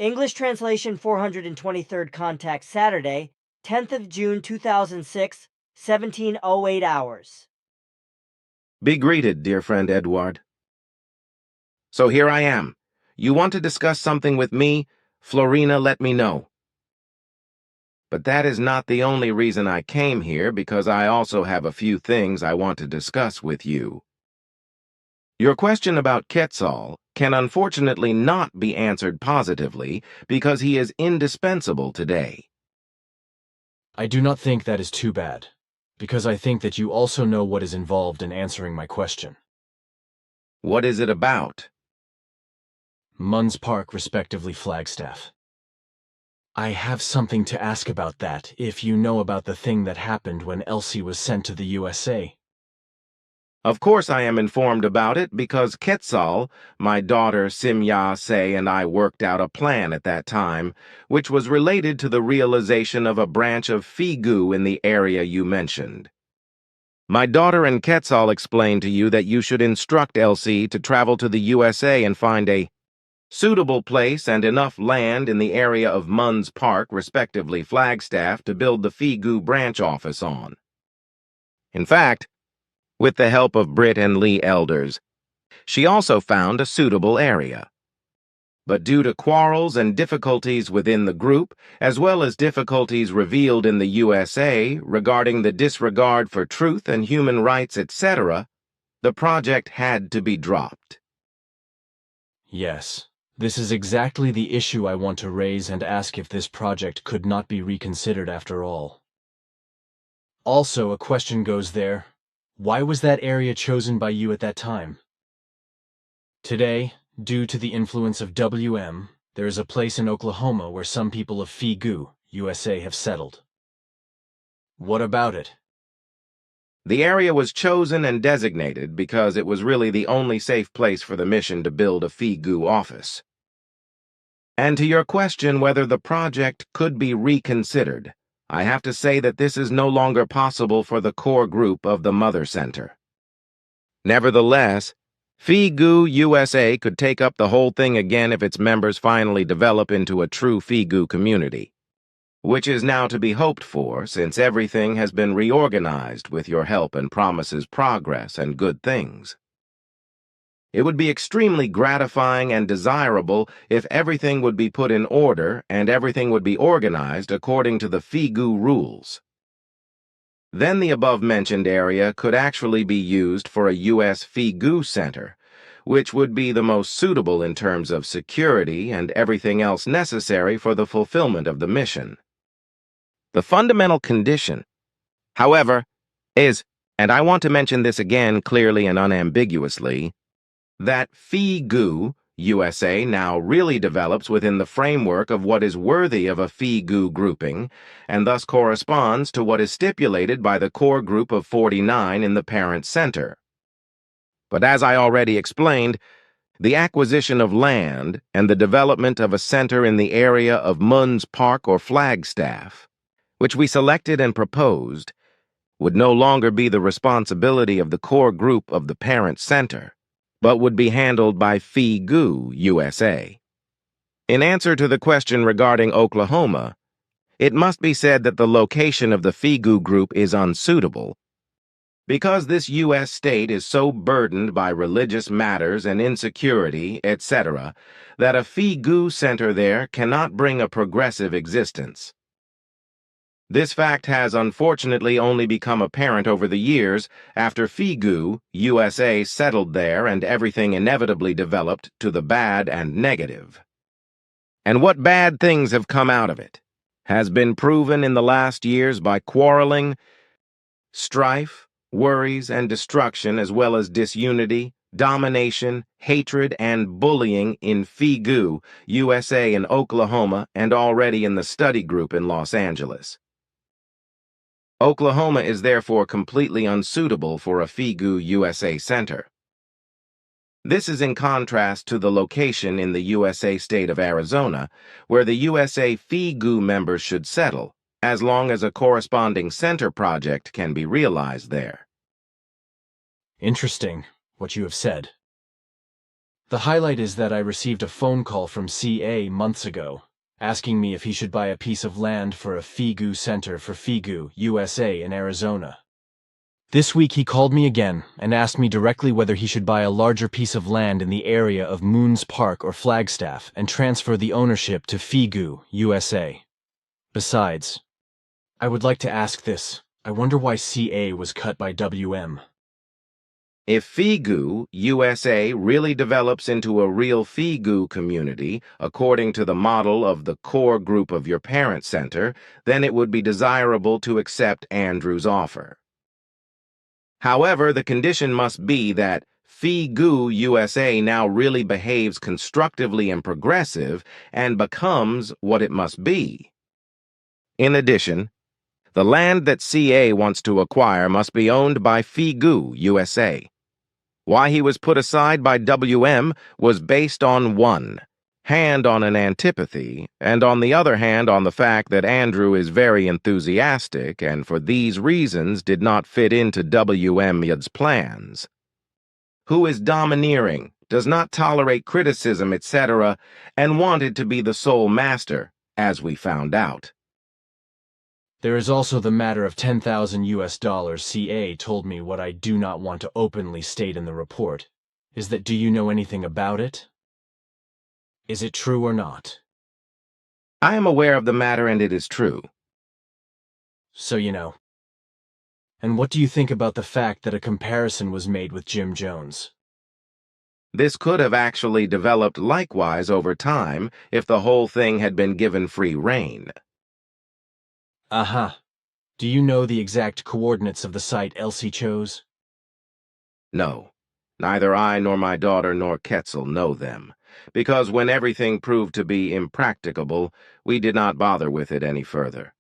English translation 423rd contact Saturday, 10th of June 2006, 17:08 hours. Be greeted, dear friend Eduard. So here I am. You want to discuss something with me? Florina, let me know. But that is not the only reason I came here, because I also have a few things I want to discuss with you. Your question about Quetzal can unfortunately not be answered positively because he is indispensable today. I do not think that is too bad, because I think that you also know what is involved in answering my question. What is it about? Munns Park, respectively Flagstaff. I have something to ask about that, if you know about the thing that happened when Elsie was sent to the USA. Of course I am informed about it because Quetzal, my daughter Simya Se, and I worked out a plan at that time, which was related to the realization of a branch of Figu in the area you mentioned. My daughter and Quetzal explained to you that you should instruct Elsie to travel to the USA and find a suitable place and enough land in the area of Munns Park, respectively Flagstaff, to build the Figu branch office on. In fact, with the help of Britt and Lee elders, she also found a suitable area. But due to quarrels and difficulties within the group, as well as difficulties revealed in the USA regarding the disregard for truth and human rights, etc., the project had to be dropped. Yes, this is exactly the issue I want to raise and ask if this project could not be reconsidered after all. Also, a question goes there. Why was that area chosen by you at that time? Today, due to the influence of WM, there is a place in Oklahoma where some people of Figu, USA, have settled. What about it? The area was chosen and designated because it was really the only safe place for the mission to build a Figu office. And to your question whether the project could be reconsidered, I have to say that this is no longer possible for the core group of the Mother Center. Nevertheless, Figu USA could take up the whole thing again if its members finally develop into a true Figu community, which is now to be hoped for since everything has been reorganized with your help and promises progress and good things. It would be extremely gratifying and desirable if everything would be put in order and everything would be organized according to the Figu rules. Then the above-mentioned area could actually be used for a U.S. Figu Center, which would be the most suitable in terms of security and everything else necessary for the fulfillment of the mission. The fundamental condition, however, is, and I want to mention this again clearly and unambiguously, that Figu USA now really develops within the framework of what is worthy of a Figu grouping, and thus corresponds to what is stipulated by the core group of 49 in the parent center. But as I already explained, the acquisition of land and the development of a center in the area of Munns Park or Flagstaff, which we selected and proposed, would no longer be the responsibility of the core group of the parent center, but would be handled by Figu USA. In answer to the question regarding Oklahoma, it must be said that the location of the Figu group is unsuitable, because this U.S. state is so burdened by religious matters and insecurity, etc., that a Figu center there cannot bring a progressive existence. This fact has unfortunately only become apparent over the years after Figu USA settled there and everything inevitably developed to the bad and negative. And what bad things have come out of it has been proven in the last years by quarreling, strife, worries, and destruction, as well as disunity, domination, hatred, and bullying in Figu USA in Oklahoma and already in the study group in Los Angeles. Oklahoma is therefore completely unsuitable for a Figu USA center. This is in contrast to the location in the USA state of Arizona, where the USA Figu members should settle, as long as a corresponding center project can be realized there. Interesting, what you have said. The highlight is that I received a phone call from CA months ago, asking me if he should buy a piece of land for a FIGU center for FIGU, USA in Arizona. This week he called me again and asked me directly whether he should buy a larger piece of land in the area of Moons Park or Flagstaff and transfer the ownership to FIGU, USA. Besides, I would like to ask this. I wonder why CA was cut by WM. If FIGU, USA really develops into a real FIGU community, according to the model of the core group of your parent center, then it would be desirable to accept Andrew's offer. However, the condition must be that FIGU USA now really behaves constructively and progressive and becomes what it must be. In addition, the land that CA wants to acquire must be owned by FIGU USA. Why he was put aside by WM was based on one hand on an antipathy, and on the other hand on the fact that Andrew is very enthusiastic and for these reasons did not fit into WM's plans. Who is domineering, does not tolerate criticism, etc., and wanted to be the sole master, as we found out. There is also the matter of $10,000 CA told me what I do not want to openly state in the report, is that do you know anything about it? Is it true or not? I am aware of the matter and it is true. So you know. And what do you think about the fact that a comparison was made with Jim Jones? This could have actually developed likewise over time if the whole thing had been given free rein. Uh-huh. Do you know the exact coordinates of the site Elsie chose? No, neither I nor my daughter nor Ketzel know them, because when everything proved to be impracticable, we did not bother with it any further.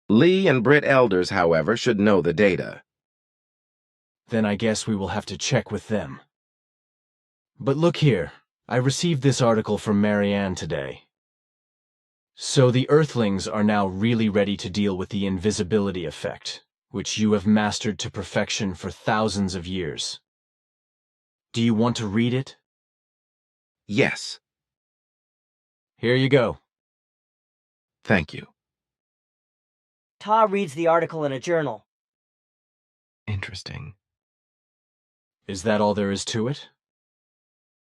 Lee and Britt Elders, however, should know the data. Then I guess we will have to check with them. But look here, I received this article from Marianne today. So the Earthlings are now really ready to deal with the invisibility effect, which you have mastered to perfection for thousands of years. Do you want to read it? Yes. Here you go. Thank you. Ptaah reads the article in a journal. Interesting. Is that all there is to it?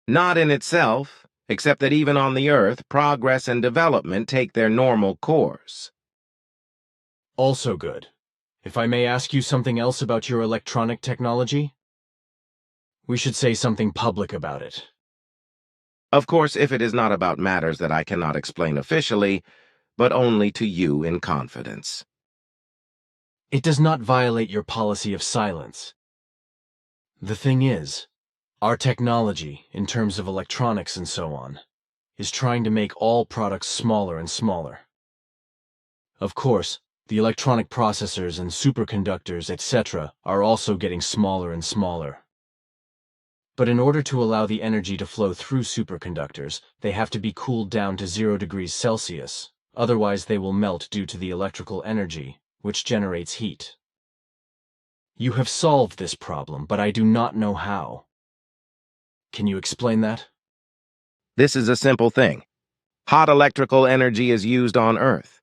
Not in itself, except that even on the Earth, progress and development take their normal course. Also good. If I may ask you something else about your electronic technology? We should say something public about it. Of course, if it is not about matters that I cannot explain officially, but only to you in confidence. It does not violate your policy of silence. The thing is, our technology, in terms of electronics and so on, is trying to make all products smaller and smaller. Of course, the electronic processors and superconductors, etc., are also getting smaller and smaller. But in order to allow the energy to flow through superconductors, they have to be cooled down to 0 degrees Celsius, otherwise they will melt due to the electrical energy, which generates heat. You have solved this problem, but I do not know how. Can you explain that? This is a simple thing. Hot electrical energy is used on Earth,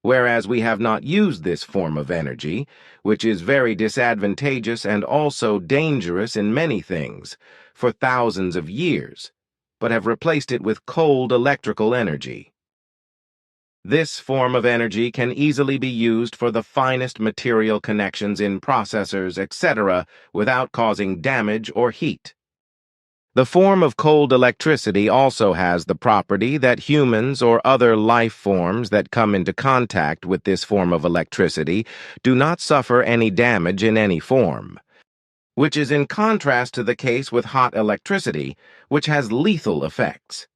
whereas we have not used this form of energy, which is very disadvantageous and also dangerous in many things, for thousands of years, but have replaced it with cold electrical energy. This form of energy can easily be used for the finest material connections in processors, etc., without causing damage or heat. The form of cold electricity also has the property that humans or other life forms that come into contact with this form of electricity do not suffer any damage in any form, which is in contrast to the case with hot electricity, which has lethal effects.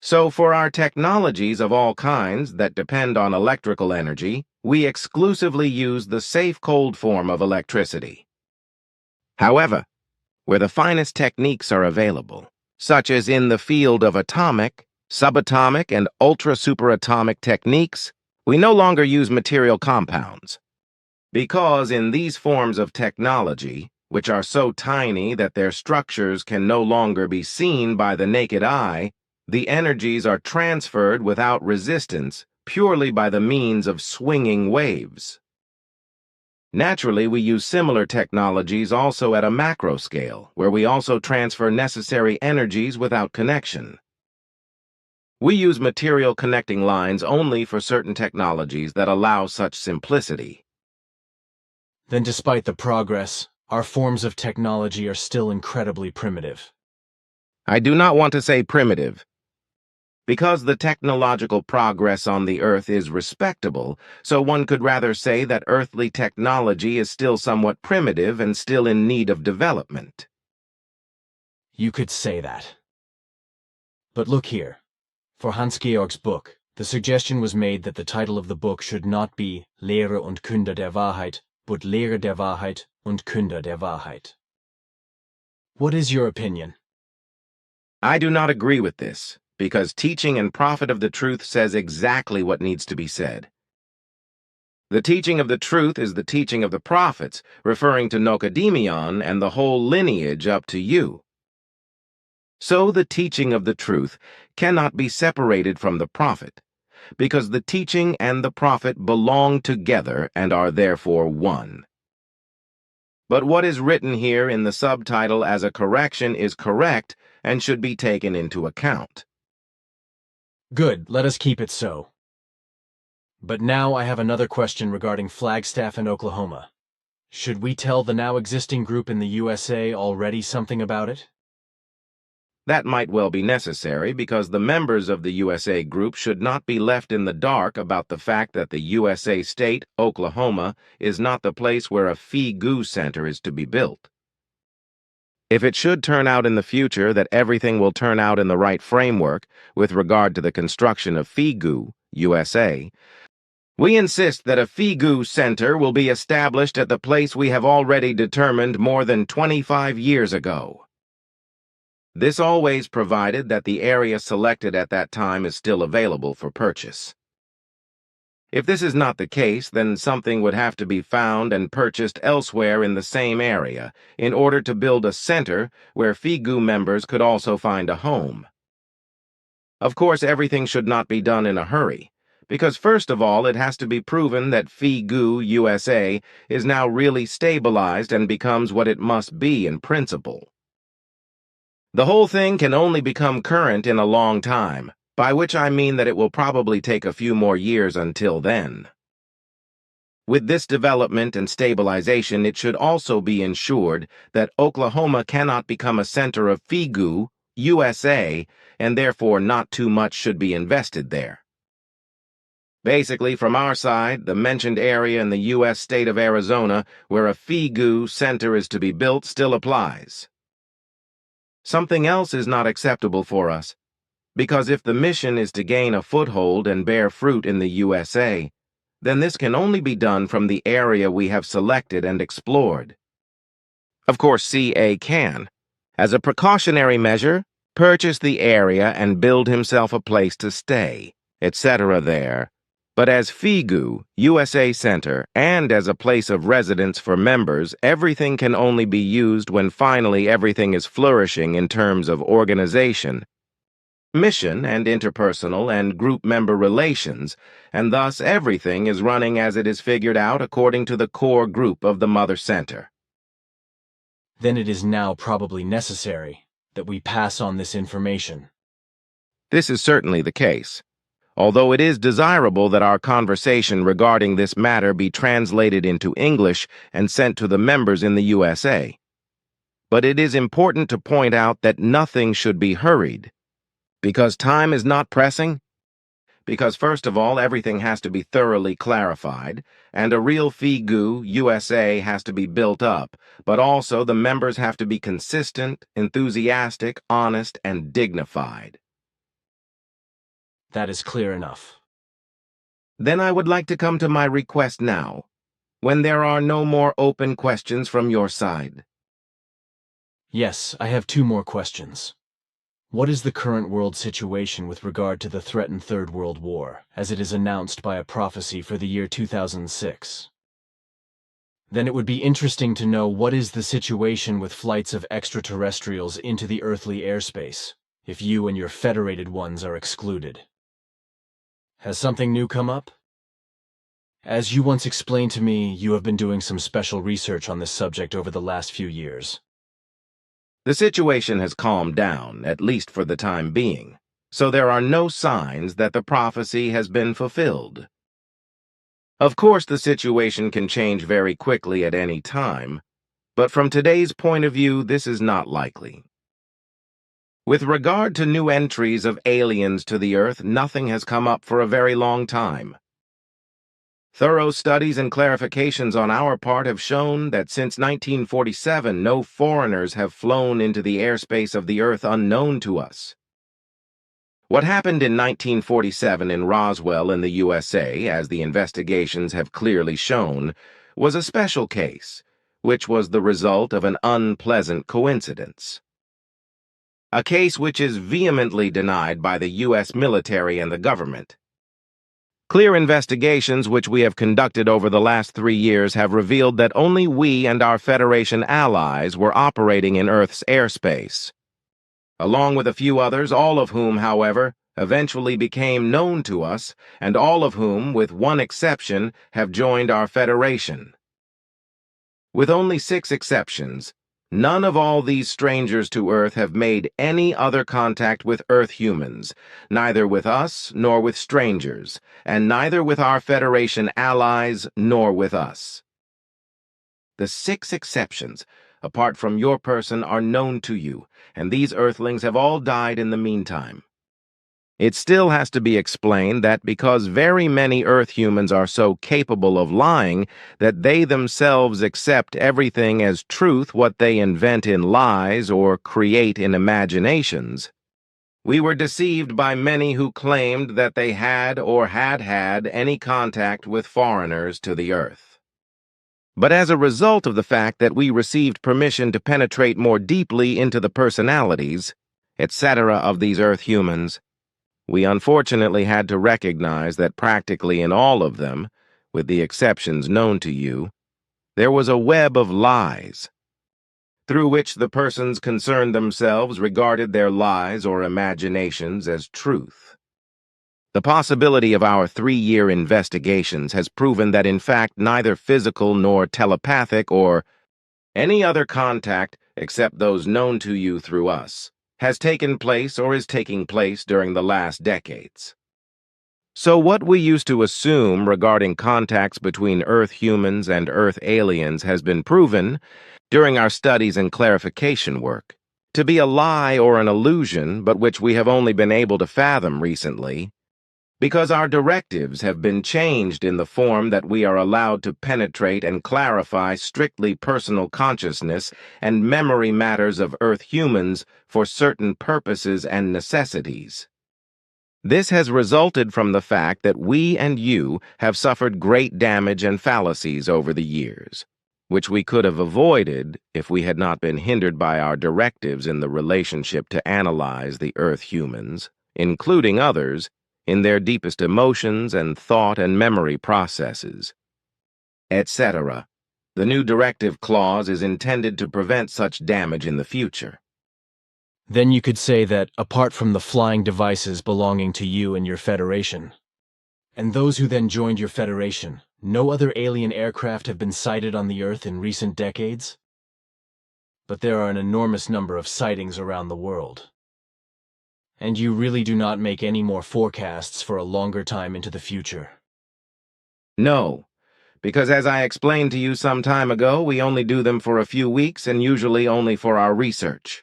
So for our technologies of all kinds that depend on electrical energy, we exclusively use the safe cold form of electricity. However, where the finest techniques are available, such as in the field of atomic, subatomic, and ultra-superatomic techniques, we no longer use material compounds, because in these forms of technology, which are so tiny that their structures can no longer be seen by the naked eye, the energies are transferred without resistance, purely by the means of swinging waves. Naturally, we use similar technologies also at a macro scale, where we also transfer necessary energies without connection. We use material connecting lines only for certain technologies that allow such simplicity. Then despite the progress, our forms of technology are still incredibly primitive. I do not want to say primitive. Because the technological progress on the Earth is respectable, so one could rather say that earthly technology is still somewhat primitive and still in need of development. You could say that. But look here. For Hans-Georg's book, the suggestion was made that the title of the book should not be Lehre und Kunde der Wahrheit, but Lehre der Wahrheit und Kunde der Wahrheit. What is your opinion? I do not agree with this, because teaching and prophet of the truth says exactly what needs to be said. The teaching of the truth is the teaching of the prophets, referring to Nocedemion and the whole lineage up to you. So the teaching of the truth cannot be separated from the prophet, because the teaching and the prophet belong together and are therefore one. But what is written here in the subtitle as a correction is correct and should be taken into account. Good, let us keep it so. But now I have another question regarding Flagstaff and Oklahoma. Should we tell the now existing group in the USA already something about it? That might well be necessary because the members of the USA group should not be left in the dark about the fact that the USA state, Oklahoma, is not the place where a Fee-Goo Center is to be built. If it should turn out in the future that everything will turn out in the right framework with regard to the construction of Fee-Goo, USA, we insist that a Fee-Goo Center will be established at the place we have already determined more than 25 years ago. This always provided that the area selected at that time is still available for purchase. If this is not the case, then something would have to be found and purchased elsewhere in the same area in order to build a center where Fee-Goo members could also find a home. Of course, everything should not be done in a hurry, because first of all, it has to be proven that Fee-Goo USA is now really stabilized and becomes what it must be in principle. The whole thing can only become current in a long time, by which I mean that it will probably take a few more years until then. With this development and stabilization, it should also be ensured that Oklahoma cannot become a center of Fee-Goo USA, and therefore not too much should be invested there. Basically, from our side, the mentioned area in the U.S. state of Arizona where a Fee-Goo center is to be built still applies. Something else is not acceptable for us, because if the mission is to gain a foothold and bear fruit in the USA, then this can only be done from the area we have selected and explored. Of course, CA can, as a precautionary measure, purchase the area and build himself a place to stay, etc. there. But as Fee-Goo USA Center and as a place of residence for members, everything can only be used when finally everything is flourishing in terms of organization, mission and interpersonal and group member relations, and thus everything is running as it is figured out according to the core group of the Mother Center. Then it is now probably necessary that we pass on this information. This is certainly the case, although it is desirable that our conversation regarding this matter be translated into English and sent to the members in the USA. But it is important to point out that nothing should be hurried. Because time is not pressing? Because first of all, everything has to be thoroughly clarified, and a real Fee-Goo USA has to be built up, but also the members have to be consistent, enthusiastic, honest, and dignified. That is clear enough. Then I would like to come to my request now, when there are no more open questions from your side. Yes, I have two more questions. What is the current world situation with regard to the threatened Third World War, as it is announced by a prophecy for the year 2006? Then it would be interesting to know what is the situation with flights of extraterrestrials into the earthly airspace, if you and your federated ones are excluded. Has something new come up? As you once explained to me, you have been doing some special research on this subject over the last few years. The situation has calmed down, at least for the time being, so there are no signs that the prophecy has been fulfilled. Of course, the situation can change very quickly at any time, but from today's point of view, this is not likely. With regard to new entries of aliens to the Earth, nothing has come up for a very long time. Thorough studies and clarifications on our part have shown that since 1947, no foreigners have flown into the airspace of the Earth unknown to us. What happened in 1947 in Roswell in the USA, as the investigations have clearly shown, was a special case, which was the result of an unpleasant coincidence. A case which is vehemently denied by the U.S. military and the government. Clear investigations which we have conducted over the last 3 years have revealed that only we and our Federation allies were operating in Earth's airspace, along with a few others, all of whom, however, eventually became known to us, and all of whom, with one exception, have joined our Federation. With only 6 exceptions, none of all these strangers to Earth have made any other contact with Earth humans, neither with us nor with strangers, and neither with our Federation allies nor with us. The 6 exceptions, apart from your person, are known to you, and these Earthlings have all died in the meantime. It still has to be explained that because very many Earth humans are so capable of lying that they themselves accept everything as truth what they invent in lies or create in imaginations, we were deceived by many who claimed that they had or had had any contact with foreigners to the Earth. But as a result of the fact that we received permission to penetrate more deeply into the personalities, etc. of these Earth humans, we unfortunately had to recognize that practically in all of them, with the exceptions known to you, there was a web of lies, through which the persons concerned themselves regarded their lies or imaginations as truth. The possibility of our 3-year investigations has proven that in fact neither physical nor telepathic or any other contact except those known to you through us has taken place or is taking place during the last decades. So what we used to assume regarding contacts between Earth humans and Earth aliens has been proven, during our studies and clarification work, to be a lie or an illusion, but which we have only been able to fathom recently, because our directives have been changed in the form that we are allowed to penetrate and clarify strictly personal consciousness and memory matters of Earth humans for certain purposes and necessities. This has resulted from the fact that we and you have suffered great damage and fallacies over the years, which we could have avoided if we had not been hindered by our directives in the relationship to analyze the Earth humans, including others, in their deepest emotions and thought and memory processes, etc. The new directive clause is intended to prevent such damage in the future. Then you could say that, apart from the flying devices belonging to you and your Federation, and those who then joined your Federation, no other alien aircraft have been sighted on the Earth in recent decades? But there are an enormous number of sightings around the world. And you really do not make any more forecasts for a longer time into the future? No, because as I explained to you some time ago, we only do them for a few weeks and usually only for our research.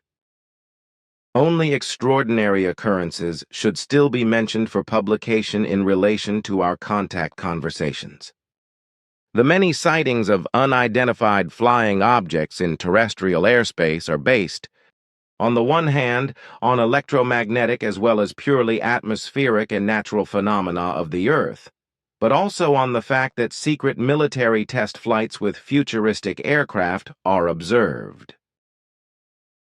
Only extraordinary occurrences should still be mentioned for publication in relation to our contact conversations. The many sightings of unidentified flying objects in terrestrial airspace are based, on the one hand, on electromagnetic as well as purely atmospheric and natural phenomena of the Earth, but also on the fact that secret military test flights with futuristic aircraft are observed.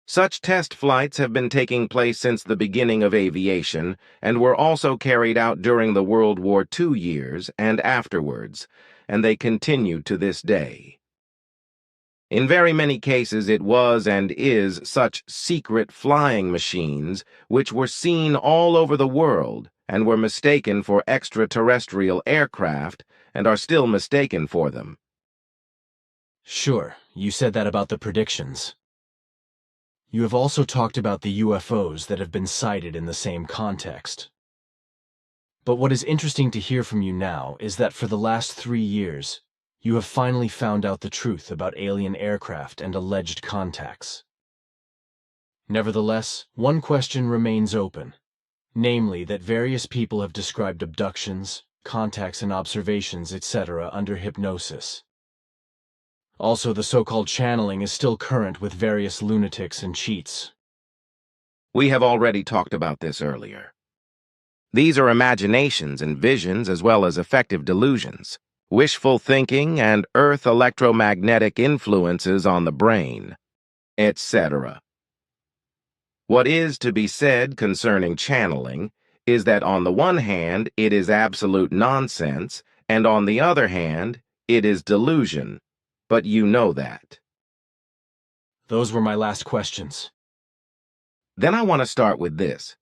Such test flights have been taking place since the beginning of aviation and were also carried out during the World War II years and afterwards, and they continue to this day. In very many cases, it was and is such secret flying machines which were seen all over the world and were mistaken for extraterrestrial aircraft and are still mistaken for them. Sure, you said that about the predictions. You have also talked about the UFOs that have been sighted in the same context. But what is interesting to hear from you now is that for the last 3 years, you have finally found out the truth about alien aircraft and alleged contacts. Nevertheless, one question remains open, namely that various people have described abductions, contacts and observations, etc. under hypnosis. Also, the so-called channeling is still current with various lunatics and cheats. We have already talked about this earlier. These are imaginations and visions as well as effective delusions, wishful thinking and earth electromagnetic influences on the brain, etc. What is to be said concerning channeling is that on the one hand, it is absolute nonsense, and on the other hand, it is delusion. But you know that. Those were my last questions. Then I want to start with this.